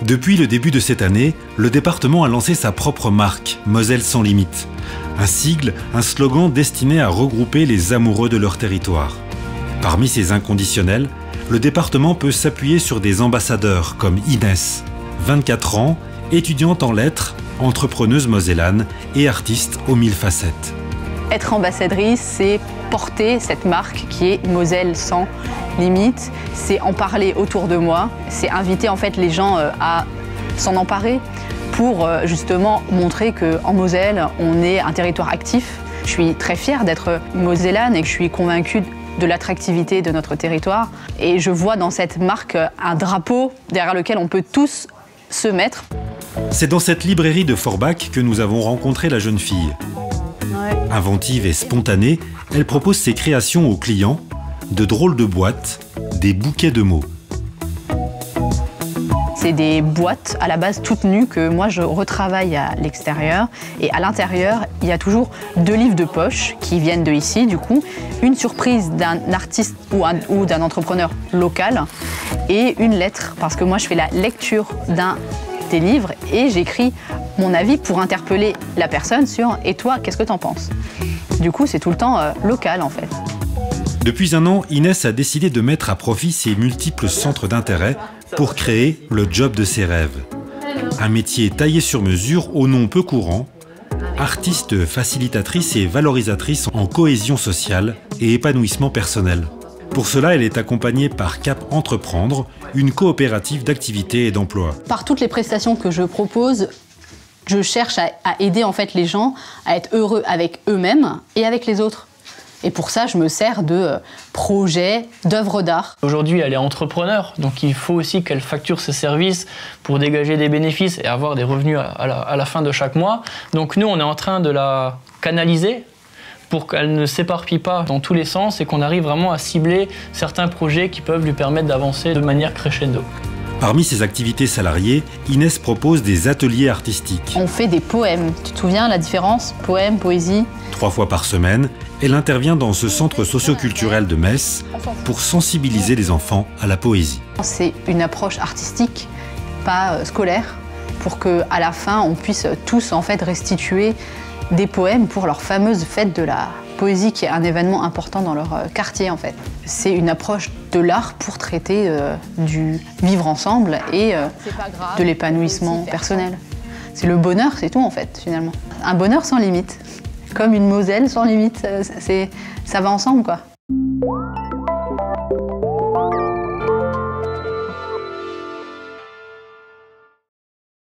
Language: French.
Depuis le début de cette année, le département a lancé sa propre marque, Moselle sans limite. Un sigle, un slogan destiné à regrouper les amoureux de leur territoire. Parmi ces inconditionnels, le département peut s'appuyer sur des ambassadeurs comme Inès, 24 ans, étudiante en lettres, entrepreneuse mosellane et artiste aux 1000 facettes. Être ambassadrice, c'est porter cette marque qui est Moselle sans limite, c'est en parler autour de moi, c'est inviter en fait les gens à s'en emparer pour justement montrer qu'en Moselle, on est un territoire actif. Je suis très fière d'être mosellane et que je suis convaincue de l'attractivité de notre territoire. Et je vois dans cette marque un drapeau derrière lequel on peut tous se mettre. C'est dans cette librairie de Forbach que nous avons rencontré la jeune fille. Ouais. Inventive et spontanée, elle propose ses créations aux clients, de drôles de boîtes, des bouquets de mots. C'est des boîtes à la base toutes nues que moi je retravaille à l'extérieur. Et à l'intérieur, il y a toujours 2 livres de poche qui viennent de ici, du coup. Une surprise d'un artiste ou d'un entrepreneur local et une lettre. Parce que moi je fais la lecture d'un des livres et j'écris mon avis pour interpeller la personne sur « Et toi, qu'est-ce que t'en penses ?» Du coup, c'est tout le temps local en fait. Depuis un an, Inès a décidé de mettre à profit ses multiples centres d'intérêt pour créer le job de ses rêves. Un métier taillé sur mesure au nom peu courant, artiste facilitatrice et valorisatrice en cohésion sociale et épanouissement personnel. Pour cela, elle est accompagnée par Cap Entreprendre, une coopérative d'activité et d'emploi. Par toutes les prestations que je propose, je cherche à aider en fait les gens à être heureux avec eux-mêmes et avec les autres. Et pour ça, je me sers de projets, d'œuvres d'art. Aujourd'hui, elle est entrepreneur, donc il faut aussi qu'elle facture ses services pour dégager des bénéfices et avoir des revenus à la fin de chaque mois. Donc nous, on est en train de la canaliser pour qu'elle ne s'éparpille pas dans tous les sens et qu'on arrive vraiment à cibler certains projets qui peuvent lui permettre d'avancer de manière crescendo. Parmi ses activités salariées, Inès propose des ateliers artistiques. On fait des poèmes. Tu te souviens la différence? Poème, poésie? 3 fois par semaine, elle intervient dans ce centre socio-culturel de Metz pour sensibiliser les enfants à la poésie. C'est une approche artistique, pas scolaire, pour qu'à la fin, on puisse tous en fait restituer des poèmes pour leur fameuse fête de la poésie, qui est un événement important dans leur quartier en fait. C'est une approche de l'art pour traiter du vivre ensemble et de l'épanouissement personnel. C'est le bonheur, c'est tout en fait finalement. Un bonheur sans limite, comme une Moselle sans limite, ça va ensemble quoi.